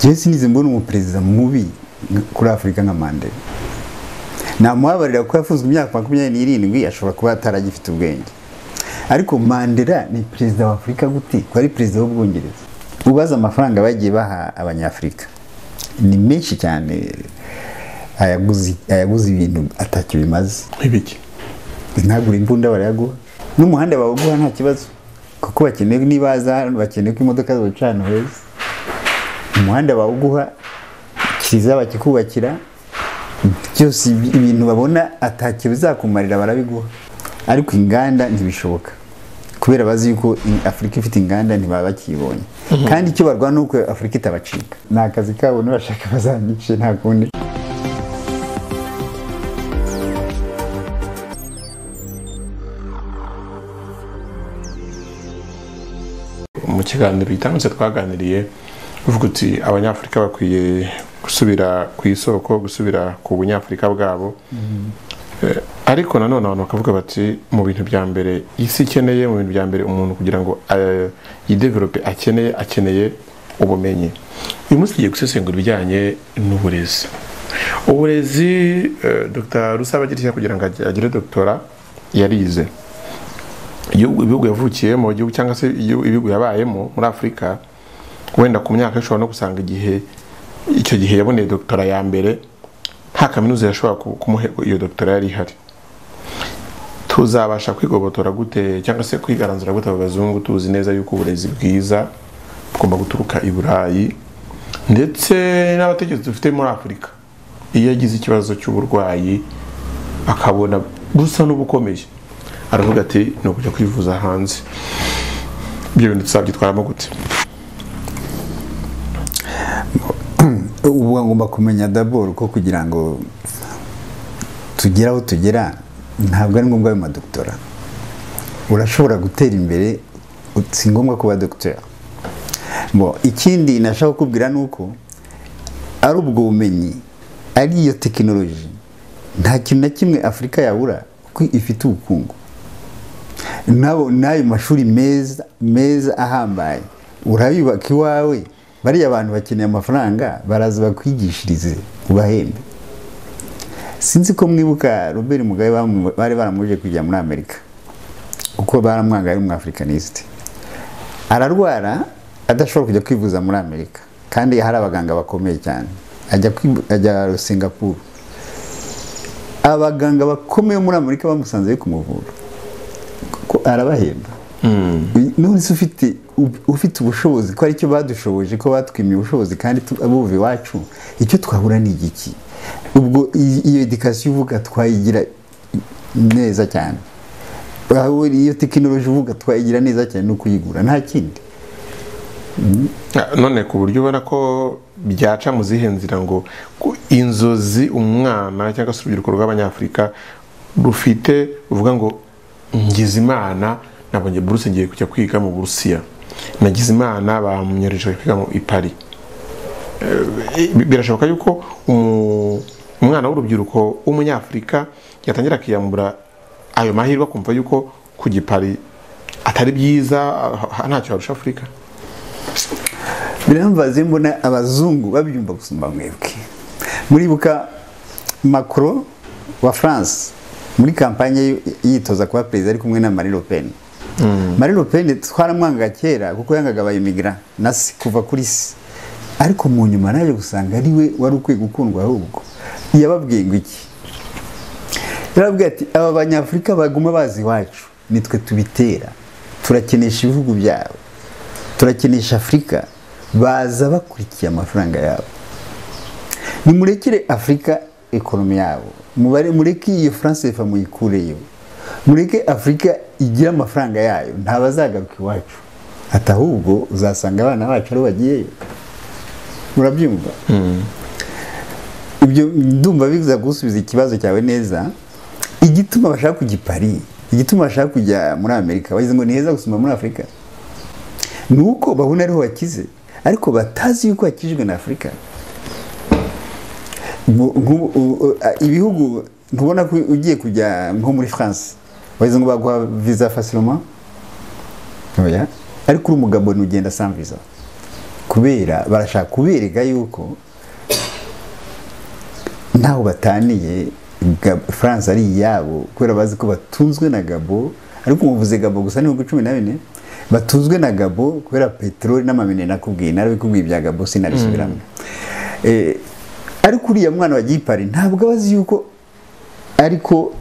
je sinize mbona umuperezida mubi kuri Afrika nka Mandela. Namuhabarira ko yafunzwe imyaka 27 ashobora kuba ataragifite ubwenge. Ariko Mandela ni perezida wa Afrika gute? Ko ari perezida w'Ubwongereza. Ubaza amafaranga bagiye baha abanyafrika ni menshi cyane, ayaguze ibintu atacyo bimaze. Ibiki ntagura imbunda barayaguha, n'umuhanda bawuguha nta kibazo, kuko bakeneye nibaza bakeneye ko imodoka zibacana heza. Umuhanda bawuguha, kiriza bakikubakira, byose ibintu babona atacyo bizakumarira barabiguha. Ariko inganda ntibishoboka, kubera bazi yuko Afrika ifite inganda ntibaba bakibonye. Kandi icyo barwana nuko Afrika itabacika. Nta kazi kabo n'abashaka bazanyice nta kundi. Mu kiganiro gitangutse twaganiriye uvuga uti abanyafrika bakwiye gusubira ku isoko, gusubira ku bunyafrika bwabo. Ariko nanone abantu bakavuga bati mu bintu bya mbere isi ikeneye, mu bintu bya mbere umuntu kugira ngo yidevelope akeneye ubumenyi. Uyu munsi tugiye gusesengura ibijyanye n'uburezi. Uburezi Dr. Rusabagirishya kugira ngo agire doktora yarize. Ibihugu yavukiyemo, igihugu cyangwa se ibihugu yabayemo muri Afrika, wenda ku myaka ishobora no gusanga icyo gihe yaboneye doktora ya mbere nta kaminuza yashobora kumuha iyo doktora yari ihari. Tuzabasha kwigobotora gute cyangwa se kwigaranzura gute abazungu tuzi neza yuko uburezi bwiza bugomba guturuka i Burayi, ndetse n'abategetsi dufite muri Afrika iyo yagize ikibazo cy'uburwayi akabona busa n'ubukomeye aravuga ati no kujya kwivuza hanze. Ibyo bintu tuzabyitwaramo gute? Ubu ngomba kumenya d'abord ko kugira ngo tugere aho tugera ntabwo ari ngombwa ayo madoktora. Urashobora gutera imbere si ngombwa kuba docteur. Ikindi nashaka kubwira nuko ari ubwo bumenyi, ari iyo tekinoloji, nta kintu na kimwe Afrika yabura kuko ifite ubukungu. Nayo mashuri meza ahambaye urabibaka iwawe, bariya abantu bakeneye amafaranga baraza bakwigishirize ubahembe. Sinzi ko mwibuka Robert Mugabe bari baramuje kujya muri Amerika kuko baramwanga ari umwafricaniste. Ararwara adashobora kujya kwivuza muri Amerika kandi hari abaganga bakomeye cyane, ajya Singapore. Abaganga bakomeye muri Amerika bamusanze kumuvura ko arabahemba. None se ufite ubushobozi ko ari cyo badushoboje, ko batwimiye ubushobozi kandi abuve iwacu, icyo twabura ni igiki? Ubwo iyo education uvuga twayigira neza cyane, iyo tekinoloji uvuga twayigira neza cyane no kuyigura nta kindi. None ku buryo ubona ko byaca mu zihe nzira ngo inzozi umwana cyangwa se urubyiruko rw'abanyafrika rufite uvuga ngo ngize Imana nabonye buruse ngiye kujya kwiga mu Burusiya, nagize Imana bamunyereje kwiga mu Paris. Birashoboka yuko umwana w'urubyiruko w'umunyafrika yatangira kiyambura ayo mahirwe kumva yuko kujya Paris atari byiza, ntacyo arusha Afrika? Birambaze mbona abazungu babyumva gusumba mwebwe. Muribuka Macron wa France muri kampanye yitoza kuba perezida ari kumwe na Marine Le Pen. Marine Le Pen twaramwanga kera kuko yangaga abayimigrant nasi kuva kuri si, ariko mu nyuma naje gusanga ari we wari ukwiye gukundwa. Ahubwo yababwiye ngo iki? Yarabwiye ati aba banyafrika baguma bazi iwacu nitwe tubitera, turakenesha ibihugu byabo, turakenesha Afrika, baza bakurikiye amafaranga yabo. Nimurekere Afrika ekonomi yabo, mureke iyo France fa muyikureyo, mureke Afrika igira amafaranga yayo, ntabazagaruka iwacu. Atahubwo uzasanga abana bacu ari bagiyeyo. Murabyumva? Ibyo ndumva biza gusubiza ikibazo cyawe neza. Igituma bashaka kujya Paris, igituma bashaka kujya muri Amerika, bagize ngo ni heza gusuma muri Afrika, nuko babona ariho bakize, ariko batazi yuko bakijwe na Afrika. Ibihugu ntubona ko ugiye kujya nko muri France bagize ngo baguha visa facilement, oya, ariko uri umugabo ntugenda sans visa kubera barashaka kubereka yuko ntaho bataniye France ari iyabo kubera bazi ko batunzwe na Gabo, ariko umuvuze Gabo gusa n'ibihugu 14 batunzwe na Gabo kubera peteroli n'amamine nakubwiye, narabikubwiye bya Gabo sinabisubiramo. Ariko uriya mwana wa Gipari ntabwo abazi yuko ariko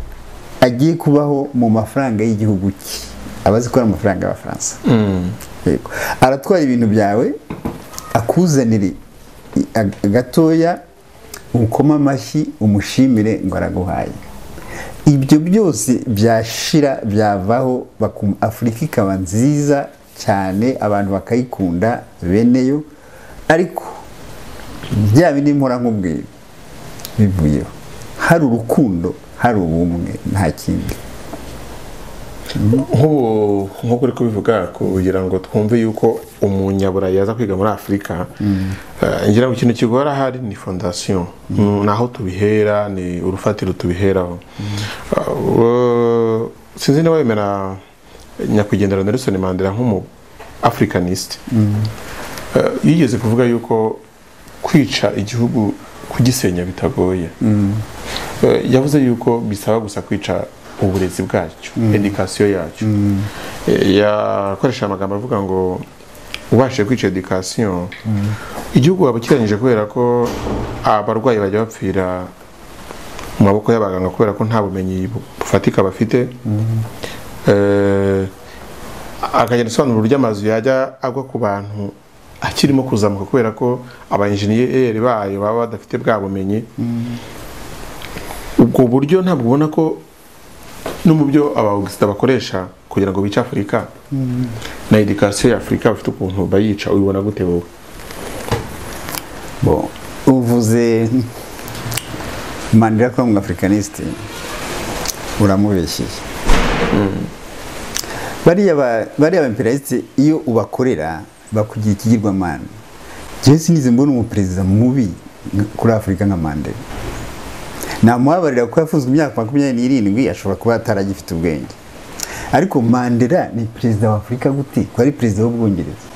agiye kubaho mu mafaranga y'igihugu cye, abazi ko ari amafaranga y'Abafaransa. Yego, aratwara ibintu byawe akuzanire gatoya, ukoma amashyi umushimire ngo araguhaye. Ibyo byose byashira byavaho, Afurika ikaba nziza cyane, abantu bakayikunda beneyo. Ariko bya bindi mpora nkubwira bivuyeho, hari urukundo, hari ubumwe, nta kindi. nk'uko uri kubivuga kugira ngo twumve yuko umunyaburayi yaza kwiga muri Afurika, ngira ngo ikintu kigora hari ni fondation, naho tubihera, ni urufatiro tubiheraho. Sinzi niba wemera nyakwigendera Nelson Mandela nk'umu Africanist, yigeze kuvuga yuko kwica igihugu kugisenya bitagoye. Yavuze yuko bisaba gusa kwica uburezi bwacyo, education yacyo. Yakoresha amagambo avuga ngo ubashije kwica education, igihugu wabukiranyije kubera ko abarwayi bajya bapfira mu maboko y'abaganga kubera ko nta bumenyi bufatika bafite. Akagenda asobanura uburyo amazu yajya agwa ku bantu akirimo kuzamuka kubera ko abainjeniyeri bayo baba badafite bwa bumenyi. Ubwo buryo ntabwo ubona ko no mu byo abaugusita bakoresha kugira ngo bice Afurika na education ya Afurika bafite ukuntu bayica, ubibona gute wowe? Bon, uvuze Mandela ko mu Africaniste uramubeshye. Bariya imperialiste iyo ubakorera bakugiye ikigirwamana. Je sinize mbona umuperezida mubi kuri Afurika nka Mandela. Namuhabarira ko yafunzwe imyaka 27 ashobora kuba ataragifite ubwenge. Ariko Mandela ni perezida wa Afurika gute? Ko ari perezida w'Ubwongereza.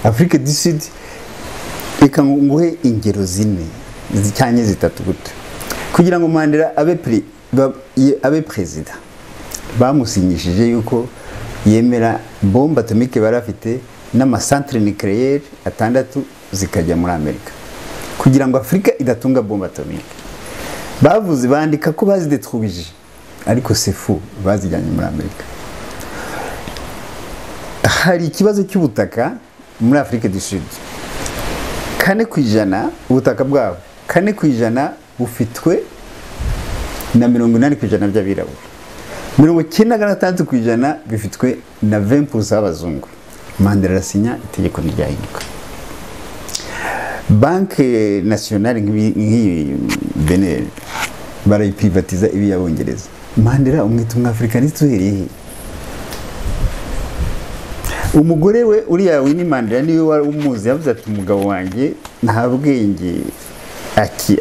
Afrique du Sud reka nguhe ingero zine zicyanye zitatu gute. Kugira ngo Mandela abe perezida bamusinyishije yuko yemera bombe atomique barafite n'amacentre nucléaire 6 zikajya muri Amerika. Kugira ngo Afrika idatunga bombe atomique bavuze bandika ko bazidetruije, ariko c'est fou, bazijyanye muri Amerika. Hari ikibazo cy'ubutaka muri Afrique du Sud, 4% ubutaka bwabo 4% bufitwe na 80% by'abirabura, 96% bifitwe na 20% y'abazungu. Mandela arasinya itegeko ryahinduka. Banque nationale nk'iyi Benin barayipivatiza ibi y'Abongereza. Mandela umwita umwafricaniste uhereye. Umugore we uriya Winnie Mandela niwe wari umuzi, yavuze ati umugabo wanjye nta bwenge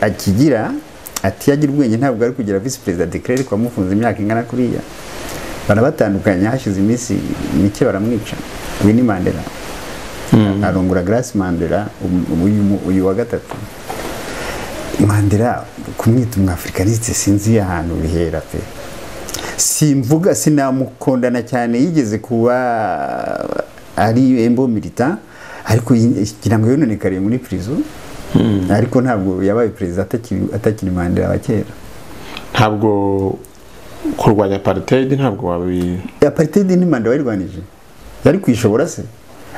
akigira, ati yagira ubwenge ntabwo ari kugira vice president de Klerk kwa mufunze imyaka ingana kuriya. Barabatandukanya hashize iminsi mike baramwica. Winnie Mandela arongora Grace Mandela uyu wa gatatu. Mandela kumwita umwafricaniste sinzi ahantu bihera pe. Simvuga sinamukondana cyane, yigeze kuba ari embo militant, ariko kigira ngo yononekariye muri prison. Ariko ntabwo yabaye president atakiri Mandela wa kera. Ntabwo kurwanya apartheid, ntabwo wabi apartheid ni Mandela yarwanije, yari kwishobora se.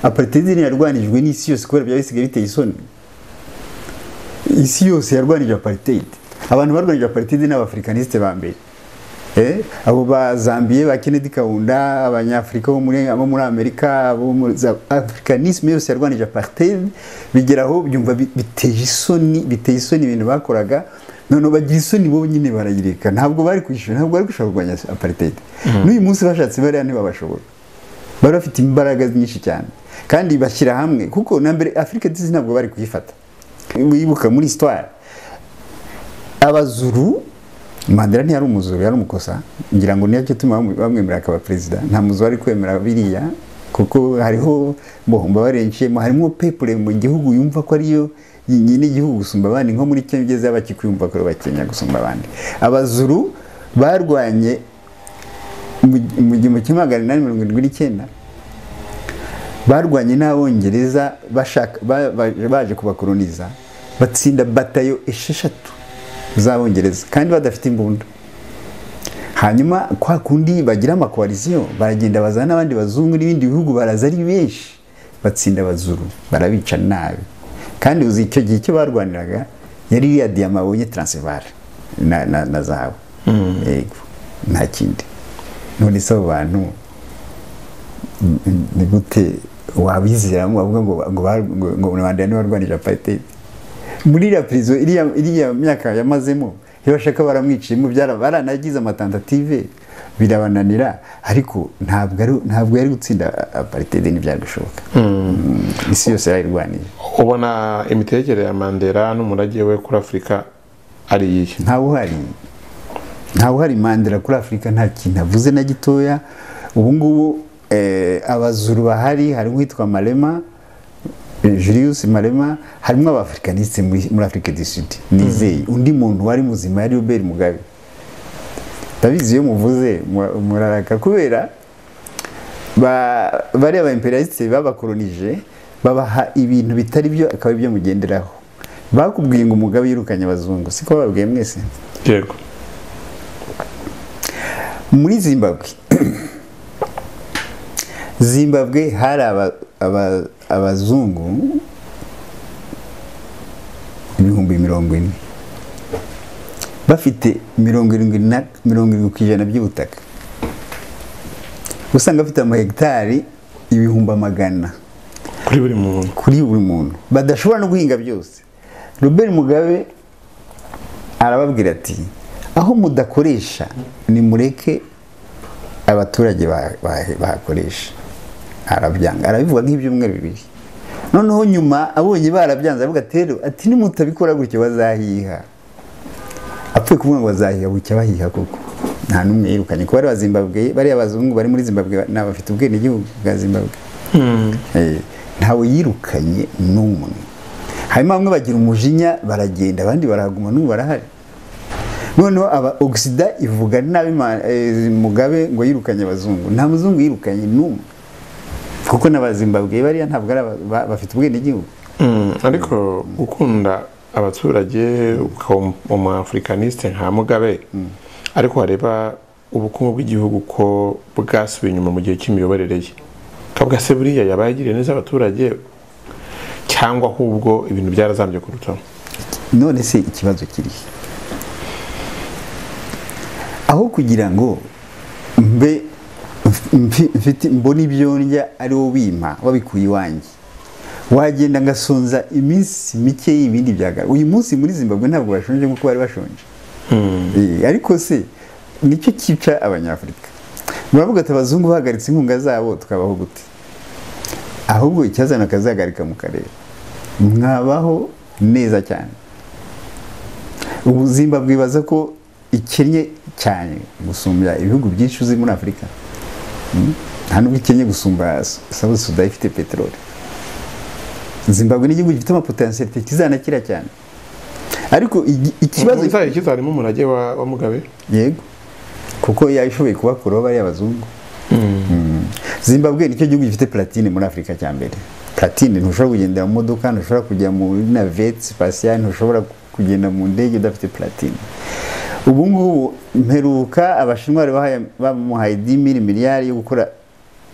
Apartheid ni yarwanijwe n'isi yose kubera byabisigaye biteye isoni. Isi yose yarwanije apartheid. Abantu barwanije apartheid n'abafricaniste ba mbere. Abo ba Zambie ba Kennedy Kaunda, abanyafrika bo muri Amerika, abo muri Africanisme yose yarwanije apartheid, bigeraho byumva biteye isoni ibintu bakoraga. None bagira isoni bo nyine barayireka. Ntabwo bari kwishura, ntabwo bari gushaka kurwanya apartheid. N'uyu munsi bashatse bariya ntibabashobora. Bari bafite imbaraga nyinshi cyane kandi bashyira hamwe, kuko na mbere Afrika du Sud ntabwo bari kuyifata. Wibuka muri histoire abazuru, Mandela ntiyari umuzuru, yari umukosa. Ngira ngo niyo cyo tuma bamwemera akaba president. Nta muzuru ari kwemera biriya kuko hariho barenshemo harimo pepure mu gihugu yumva ko ariyo nyine igihugu gusumba abandi, nko muri Kenya ugeze abakikuyumva ko bakenya gusumba abandi. Abazuru barwanye mu 1879 barwanye n'Abongereza baje kubakoloniza, batsinda batayo 6 z'Abongereza kandi badafite imbunda. Hanyuma kwa kundi bagira amakoalisiyo baragenda bazana n'abandi bazungu n'ibindi bihugu, baraza ari benshi batsinda Abazuru barabica nabi. Kandi uzi icyo gihe cyo barwaniraga yari iriya diyama abonye Transvaal na zahabu. Yego, nta kindi. None se abo bantu ni gute wabiziramo bavuga ngo Rwanda ni warwanije apartheid? Muri iriya prison iriya myaka yamazemo bashaka baramwiciyemo, baranagize amatentative birabananira, ariko ntabwo yari gutsinda apartheid, ntibyari gushoboka. Isi yose yarayirwaniye. Ubona imitekerereze ya Mandela n'umurage we kuri Afurika ari iyihe? Ntawe uhari Mandela kuri Afurika nta kintu avuze na gitoya. Ubu ngubu Abazuru bahari harimo witwa Malema, Julius Malema, harimo abafrikaniste muri Afrique du Sud. Nizeye undi muntu wari muzima yari Robert Mugabe. Ndabizi iyo muvuze muraraka kubera bari aba imperialiste babakolonije, babaha ibintu bitari byo akaba ibyo mugenderaho. Bakubwiye ngo Mugabe yirukanye abazungu, siko babwiye mwese? Yego. Muri Zimbabwe hari abazungu 40,000 bafite 70% by'ubutaka. Usanga bafite amahegitari 100,000 kuri buri muntu badashobora no guhinga byose. Robert Mugabe arababwira ati aho mudakoresha ni mureke abaturage bahakoresha. Arabyanga, arabivuga nk'ibyumweru 2. Noneho nyuma abonye barabyanze avuga ati nimutabikora gutyo bazahiha. Apfuye kuvuga ngo bazahiha bucya bahiha koko. Nta numwe yirukanye ko bari Bazimbabwe, bari abazungu bari muri Zimbabwe n'abafite ubwene igihugu bwa Zimbabwe. Ntawe yirukanye n'umwe. Hanyuma bamwe bagira umujinya baragenda, abandi baraguma n'ubu barahari. Noneho aba Oxida ivuga nabi Mugabe ngo yirukanye abazungu. Nta muzungu yirukanye n'umwe, kuko n'Abazimbabwe bariya ntabwo bafite ubwene igihugu. Ariko ukunda abaturage umuafrikaniste nka Mugabe, ariko hareba ubukungu bw'igihugu ko bwasubiye inyuma mu gihe cy'imiyoborere ye. Kabwa se buriya yabayigiriye neza abaturage cyangwa ahubwo ibintu byarazambye kurutaho? None se ikibazo kiri aho kugira ngo mbona ibyo ndya ari wo bimpa wabikuye iwanjye, wagenda ngasonza iminsi mike y'ibindi byagara. Uyu munsi muri Zimbabwe ntabwo bashonje nk'uko bari bashonje. Ariko se nicyo cyica Abanyafurika. Muravuga ati abazungu bahagaritse inkunga zabo tukabaho gute? Ahubwo icyazana kazagarika mu karere mwabaho neza cyane. Ubu Zimbabwe ibaza ko ikennye cyane gusumbya ibihugu byinshi uzi muri Afurika. Nta nubwo ikennye gusumba South Sudan ifite peteroli. Zimbabwe ni igihugu gifite amapotentialite kizanakira cyane. Ariko ikibazo kizarimo umurage wa Mugabe. Yego, kuko yashoboye kubakuraho bari abazungu. Zimbabwe nicyo gihugu gifite platine muri Afurika cya mbere. Platine ntushobora kugendera mu modoka, ntushobora kujya mu navette spatiale, ntushobora kugenda mu ndege udafite platine. Ubu ngubu mperuka Abashinwa bamuhaye 10,000 miliyari yo gukora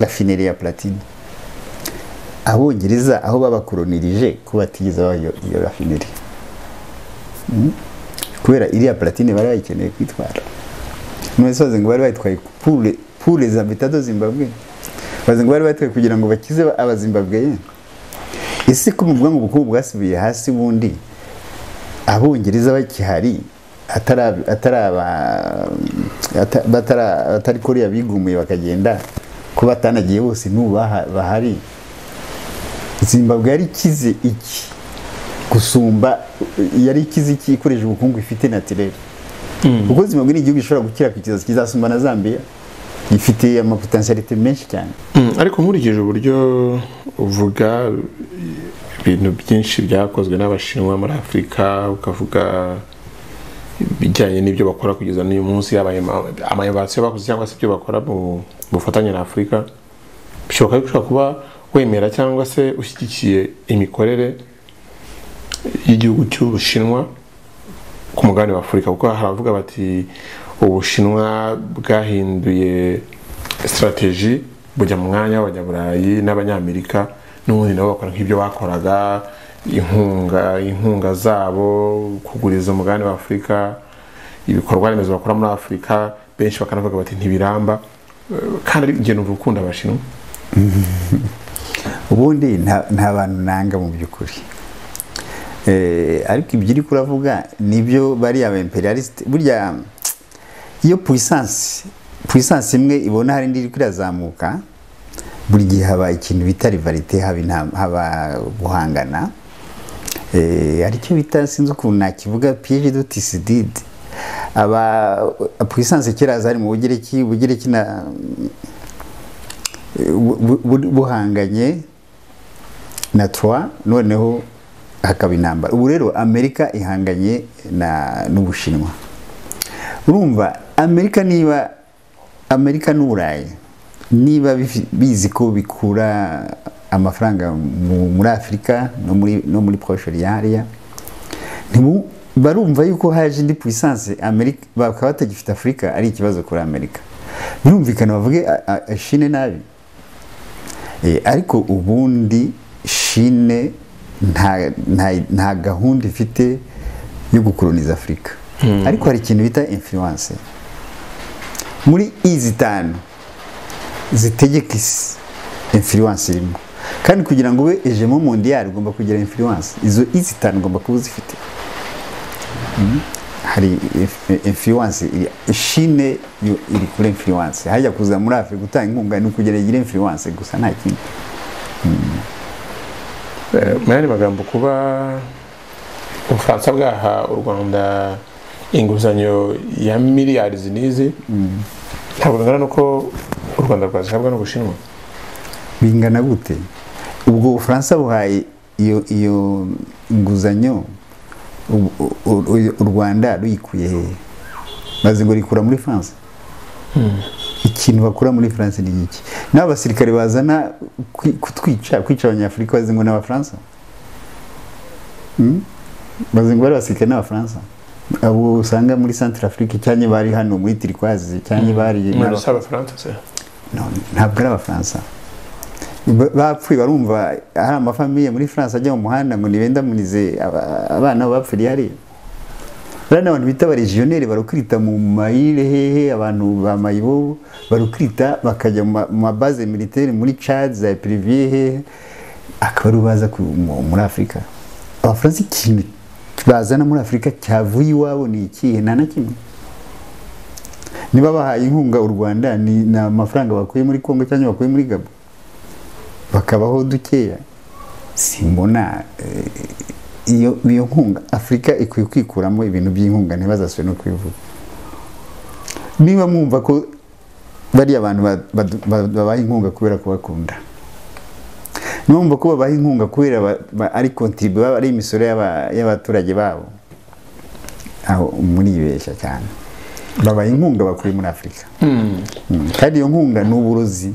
rafinerie ya platine. Abongereza aho babakolonirije ko batigiza iyo rafinerie. Kubera iriya platine bari bayikeneye kwitwara. Mwese baze ngo bari bayitwaye pour les habitants de Zimbabwe. Baze ngo bari bayitwaye kugira ngo bakize Abazimbabwe. Ese ko muvuga ngo ubukungu bwasubiye hasi bundi Abongereza bakihari atari Korea bigumuye bakagenda ko batanagiye bose n'ubu bahari. Zimbabwe yari kize iki gusumba, yari kize iki ikoresha ubukungu ifite naturel. Kuko Zimbabwe ni igihugu gishobora gukira kizaza kizasumba na Zambia. gifite amapotentialite menshi cyane. Ariko nkurikije uburyo uvuga ibintu byinshi byakozwe n'Abashinwa muri Afurika, ukavuga bijyanye n'ibyo bakora kugeza n'uyu munsi, yabaye amayobasiyo bakoze cyangwa se ibyo bakora mu bufatanye na Afurika, bishoboka kuba wemera cyangwa se ushyigikiye imikorere y'igihugu cy'Ubushinwa ku mugabane wa Afurika, kuko haravuga bati Ubushinwa bwahinduye strategy bujya mu mwanya w'Abanyaburayi n'Abanyamerika, n'ubundi nabo bakora nk'ibyo bakoraga, inkunga zabo, kuguriza umugabane wa Afurika, ibikorwa remezo bakora muri Afurika, benshi bakanavuga bati ntibiramba, kandi ari ikintu ukunda Abashinwa. Ubundi nta bantu nanga mu by'ukuri, ariko ibyo uri kuravuga nibyo bari aba imperialiste. Burya iyo puissance imwe ibona hari indi iri kirazamuka, buri gihe haba ikintu bita rivalite, haba guhangana, aricyo bita sinzi ukuntu nakivuga piège de Thucydide. Aba puissance kera zari mu Bugereki na buhanganye na Troy, noneho hakaba intambara. Ubu rero Amerika ihanganye n'Ubushinwa. Urumva Amerika n'Uburayi niba bizi ko bikura amafaranga muri Afurika no muri Proche Orient, barumva yuko haje indi puissance Amerika bakaba batagifite Afurika ari ikibazo kuri Amerika. Birumvikana bavuge Chine nabi, ariko ubundi Chine nta gahunda ifite yo gukoloniza Afurika. Ariko hari ikintu bita influence muri izi tanu zitegeka isi, influence irimo, kandi kugira ngo ube hegemon mondial ugomba kugira influence. Izo izi tanu ugomba kuba uzifite. Hari influence. Chine iri kuri influence, hajya kuza muri Afurika gutanga inkunga no kugira igire influence gusa, nta kindi. Mwari magambo kuba Ubufaransa bwaha u Rwanda inguzanyo ya miliyari zinizi, ntabwo ngana nuko u Rwanda rwazihabwa n'Ubushinwa. Bingana gute? Ubwo Ubufaransa buhaye iyo inguzanyo, u Rwanda ruyikuye hehe? Bazi ngo rikura muri France. Ikintu bakura muri France ni iki? N'abasirikare bazana kwica Abanyafurika bazi ngo n'Abafaransa. Bazi ngo bari abasirikare n'Abafaransa. Abo usanga muri Centrafrique cyane bari hano muri Turquoise cyane bari n'Abafaransa se? No, ntabwo ari Abafaransa. Bapfuye barumva hari amafamiye muri France ajya mu muhanda ngo nibendamunize abana bapfiriye hariya. Bana abantu bita abaregionnaire barukrita mu mayire hehe, abantu ba mayibo barukrita bakajya mu mabase militaire muri Chad za privé hehe, akabarubaza muri Afrika. Abafaransa ikintu bazana muri Afrika cyavuye iwabo ni ikihe? Nta na kimwe. Niba bahaye inkunga u Rwanda ni amafaranga bakuye muri Kongo cyangwa bakuye muri Gabon, bakabaho dukeya. Simbona iyo nkunga Afrika ikwiye kwikuramo ibintu by'inkunga, ntibazaswe no kwivuga. Niba mwumva ko bari abantu babaha inkunga kubera kubakunda, numva ko babaha inkunga kubera ari contribuer, ari imisoro y'abaturage babo, aho muri ibesha cyane. Babaha inkunga bakuye muri Afrika. Kandi iyo nkunga ni uburozi.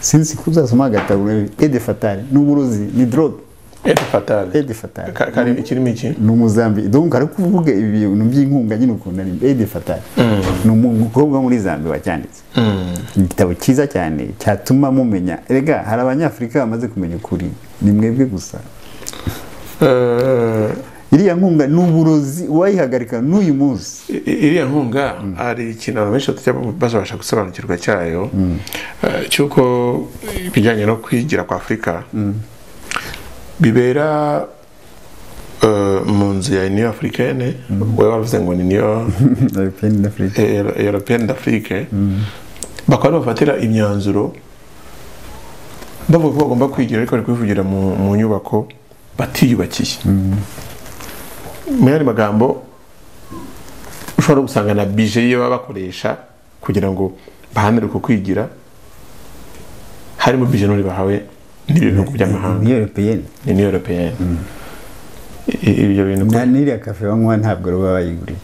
Sinzi kuzasoma agatabo Aide Fatale, ni uburozi, ni drogue. Aide Fatale. Kari ikirimo iki? Ni Mozambique. Donc ari kuvuga ibintu by'inkunga nyine ukuntu ari Aide Fatale. Ni umukobwa muri Zambia wacyanditse. Igitabo cyiza cyane cyatuma mumenya. Erega hari Abanyafurika bamaze kumenya ukuri. Ni mwebwe gusa. Iriya nkunga ni uburozi, wayihagarika n'uyu munsi. Iriya nkunga ari ikintu abantu benshi bazabasha gusobanukirwa cyayo, cyuko ibijyanye no kwigira kwa Afurika bibera mu nzu ya Union Africaine, we wavuze ngo ni Union Européenne d'Afrique, bakaba bafatira imyanzuro bavuga ko bagomba kwigira, ariko bari kwivugira mu nyubako batiyubakiye. Mu yandi magambo, ushobora gusanga na budget yo bakoresha kugira ngo bahanira uko kwigira harimo vision bahawe n'ibihugu by'amahanga ni European ni European ibyo bintu na niriya kafe banywa ntabwo baba bayiguriye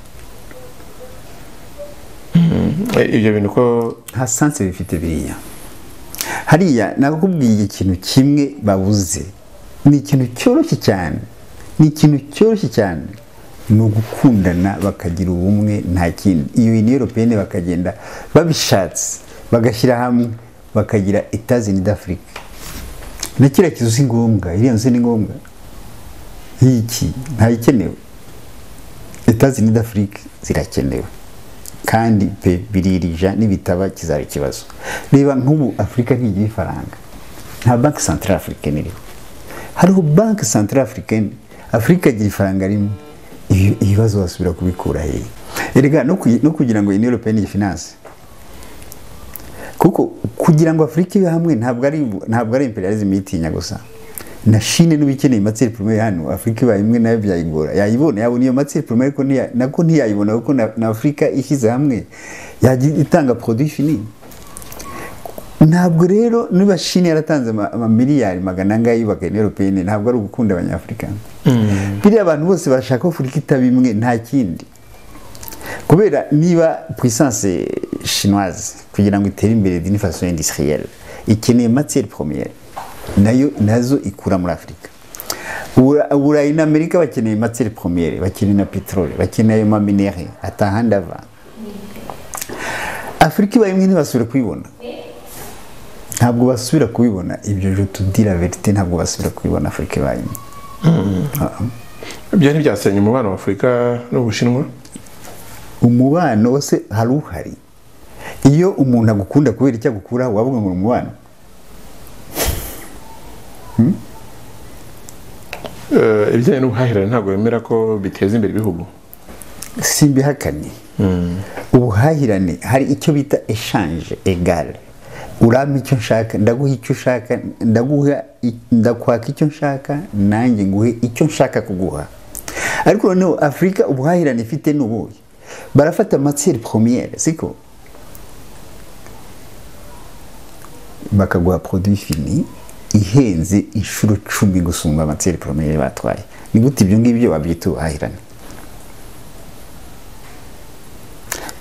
ibyo bintu ko nta sanse bifite biriya hariya nakubwiye ikintu kimwe babuze ni ikintu cyoroshye cyane ni ugukundana bakagira ubumwe nta kindi iyo Union Européenne bakagenda babishatse bagashyira hamwe bakagira États-Unis d'Afrique na kiriya kizu si ngombwa iriya nzu ni ngombwa iki ntayikenewe États-Unis d'Afrique zirakenewe kandi pe biririja n'ibitaba kizaba ikibazo reba nk'ubu Afrika ntigira ifaranga nta banki centrale africaine iriho hariho banki centrale africaine Afrika igira ifaranga rimwe ibibazo basubira kubikura hehe erega no kugira ngo Union Européenne ifinance kuko kugira ngo Afrika ibe hamwe ntabwo ari imperialism yitinya gusa na Chine n'ubikeneye matière première hano Afrika ibaye imwe nayo byayigora yayibona yabona iyo matière première ko nako ntiyayibona kuko na Afrika ishyize hamwe itanga produit fini ntabwo rero niba Chine yaratanze amamiliyari magana angahe yubaka Union Européenne ntabwo ari ugukunda abanyafrika biriya abantu bose bashaka Afrika itaba imwe nta kindi kubera niba puissance chinoise kugira ngo itere imbere d'une façon industrielle ikeneye matière première nazo ikura muri Afrika Uburayi na Amerika bakeneye matière première bakeneye na pétrole bakeneye ma minéraux atahandi ava Afrika ibaye imwe ntibasubira kubibona ntabwo basubira kubibona ibyo je te dis la vérité ntabwo basubira kubibona Afrika ibaye ibyo ntibyasenye umubano wa Afrika n'Ubushinwa umubano wose hari iyo umuntu agukunda kubera icyo agukura wavuga ngo umubano ibijyanye n'ubuhahirane ntabwo bemera ko biteza imbere ibihugu simbihakanye ubuhahirane hari icyo bita échange égal urama icyo nshaka ndaguha icyo ushaka ndakwaka icyo nshaka nanjye nguhe icyo nshaka kuguha ariko noneho Afrika ubuhahirane ifite n'ubuye barafata matière première siko bakaguha produit fini ihenze inshuro 10 gusumba matière première batwaye ni gute ibyo ngibyo wabyita ubuhahirane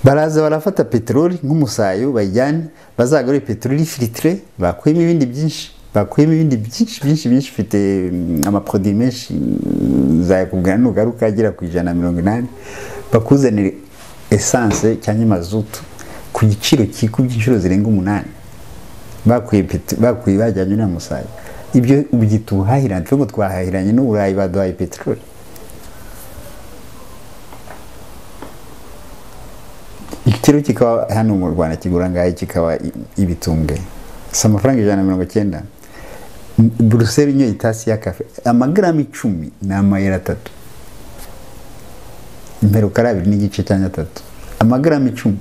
baraza barafata petroli nk'umusayo bajyane bazagore petroli filtre bakuyemo ibindi byinshi bifite amaproduit menshi zayakubwira nugaruka agera ku 180 bakuzanire essence cyangwa mazutu ku giciro kikubye inshuro zirenga 8 bakuye bajyanye na musayo ibyo ubyita ubuhahirane twe ngo twahahiranye n'Uburayi baduhaye petroli ikiro kikaba hano mu Rwanda kigura ngahe kikaba ibitunge sa amafaranga 190 Bruxelles nyo itasi ya kafe amagrami 10 na amayera 3 mbere karabiri n'igice cyanya 3 amagrami 10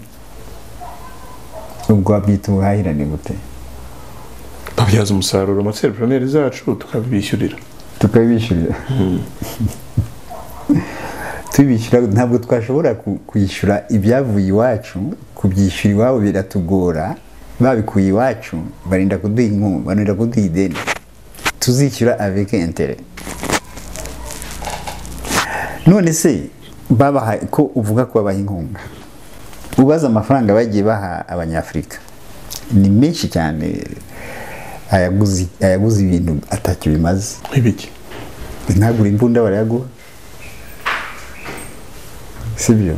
ubwo abyita ubuhahirane gute babyaza umusaruro matière première zacu tukabishyurira tubishyura ntabwo twashobora kuyishyura ibyavuye iwacu kubyishyura iwabo biratugora babikuye iwacu barinda kuduha inkunga barinda kuduha ideni tuzishyura avec intérêt none se babaha ko uvuga ko babaha inkunga ubaza amafaranga bagiye baha abanyafrika ni menshi cyane ayaguze ibintu atacyo bimaze ibiki ntagura imbunda barayaguha sibyo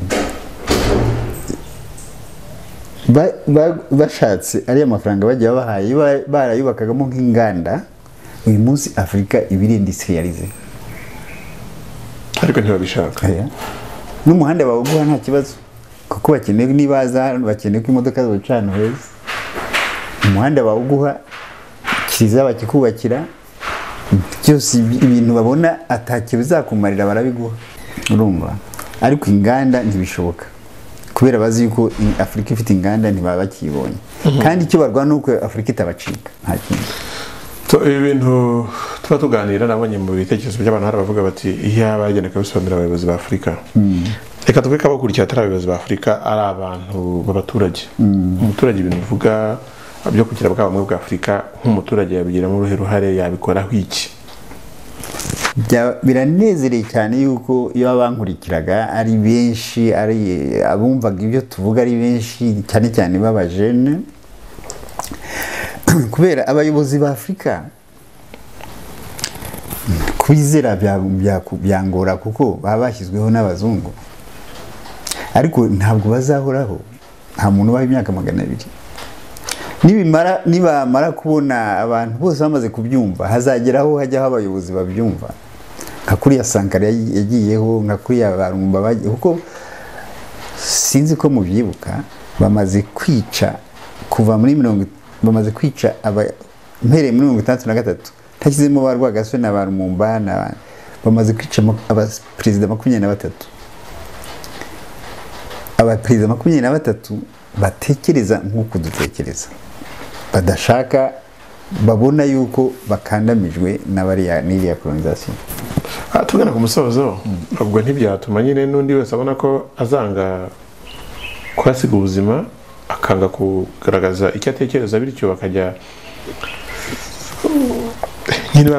bashatse ari amafaranga bagiye bahaye barayubakagamo nk'inganda uyu munsi Afrika ibiri industrialize ariko ntibabishaka n'umuhanda bawuguha nta kibazo kuko bakeneye nibaza bakeneye ko imodoka zocana heza umuhanda bawuguha kiza bakikubakira cyose ibintu babona atacyo bizakumarira barabiguha urumva ariko inganda ntibishoboka kubera bazi yuko Afrika ifite inganda ntibaba bakibonye kandi icyo barwana uko Afrika itabacika nta kintu ibintu tuba tuganira nabonye mu bitekerezo by'abantu hari bavuga bati iyo bagenda kubisobanurira abayobozi ba Afrika reka tuvuge ko abakurikira atari abayobozi ba Afurika ari abantu b'abaturage. Umuturage ibintu uvuga byo kugira bwa bumwe bwa Afurika nk'umuturage yabigiramo uruhare yabikoraho iki? Biranezereye cyane yuko iyo abankurikiraga ari benshi, ari abumvaga ibyo tuvuga ari benshi, cyane cyane b'abajene, kubera abayobozi ba Afurika kwizera byangora kuko baba bashyizweho n'abazungu, ariko ntabwo bazahoraho. Nta muntu ubaho imyaka 200. Nibamara kubona abantu bose bamaze kubyumva, hazageraho hajyaho abayobozi babyumva, nka kuriya Sankara yagiyeho, nka kuriya Barumba bagiye, kuko sinzi ko mubyibuka bamaze kwica kuva muri bamaze kwica mpereye muri 63 takizemo ba Rwagasore na Barumba bamaze kwica abaperezida 23. Abaperezida 23 batekereza nk'uko dutekereza, badashaka, babona yuko bakandamijwe n'iriya colonization. Tugana ku musozo, ubwo ntibyatuma nyine n'undi wese abona ko azanga kwasiga ubuzima, akanga kugaragaza icyo atekereza, bityo bakajya nyine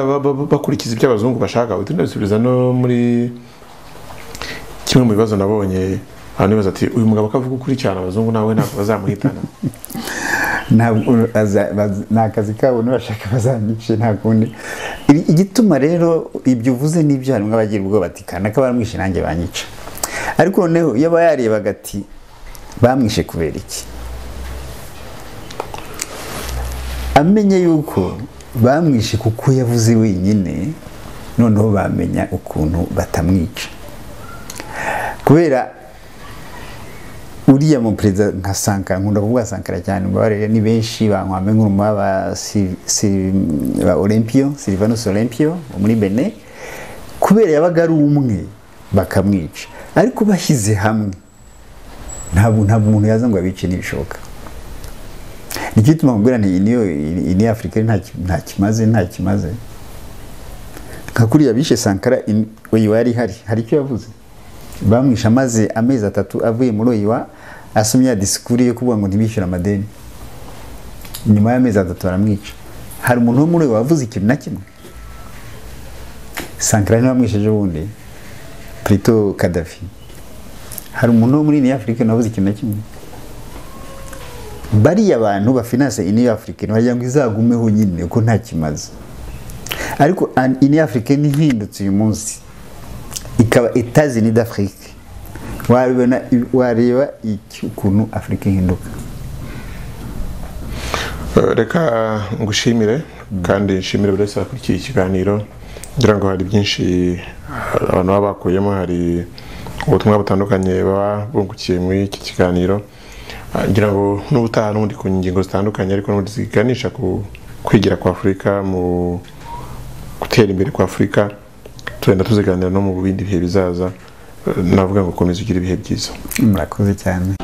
bakurikiza ibyo abazungu bashaka. Utunabisubiza no muri kimwe mu bibazo nabonye, abantu baza ati uyu mugabo akavuga ukuri cyane, abazungu nawe ntabwo bazamuhitana. Nta kazi kabo n'abashaka bazanyice, nta kundi. Igituma rero ibyo uvuze n'ibyo harimo abagira ubwo bati kanaka baramwishe nanjye banyica, ariko noneho iyo bayarebaga ati bamwishe kubera iki, amenye yuko bamwishe kuko yavuze wenyine, noneho bamenya ukuntu batamwica. Kubera uriya mu perezida nka Sankara, nkunda kuvuga Sankara cyane, mbabarire ni benshi bankwame nk'uruma ba Olympio, Sylvanus Olympio muri Benin, kubera yabaga ari umwe bakamwica, ariko bashyize hamwe ntabwo umuntu yaza ngo abice n'ibishoboka. Nicyo gituma mbwira nti ini Afrika nta kimaze. Nka kuriya bishe Sankara, Oyiwa yari hari icyo yavuze, bamwisha maze amezi 3 avuye muri Oyiwa asomya disikuru yo kuvuga ngo ntibishyura amadeni. Nyuma y'amezi 3 baramwica. Hari umuntu wo muri Oyiwa wavuze ikintu na kimwe? Sankara ni bamwisheje ubundi, Prito Gaddafi. Hari umuntu wo muri ini Afrika wavuze ikintu na kimwe? Bariya abantu bafinance ini Afrika bagira ngo izagumeho nyine uko nta kimaze, ariko ini Afrika ni hindutse uyu munsi ikaba Etats-Unis d'Afrique. Wareba ukuntu Afrika ihinduka. Reka ngushimire kandi nshimire buri wese wakurikiye ikiganiro, ngira ngo hari byinshi abantu baba bakuyemo, hari ubutumwa butandukanye baba bungukiye muri iki kiganiro. Ngira ngo n'ubutaha n'ubundi ku ngingo zitandukanye, ariko n'ubundi ziganisha ku kwigira kwa Afurika, mu gutera imbere kwa Afurika, turenda tuziganira no mu bindi bihe bizaza. Navuga ngo komeza ugira ibihe byiza. Murakoze cyane.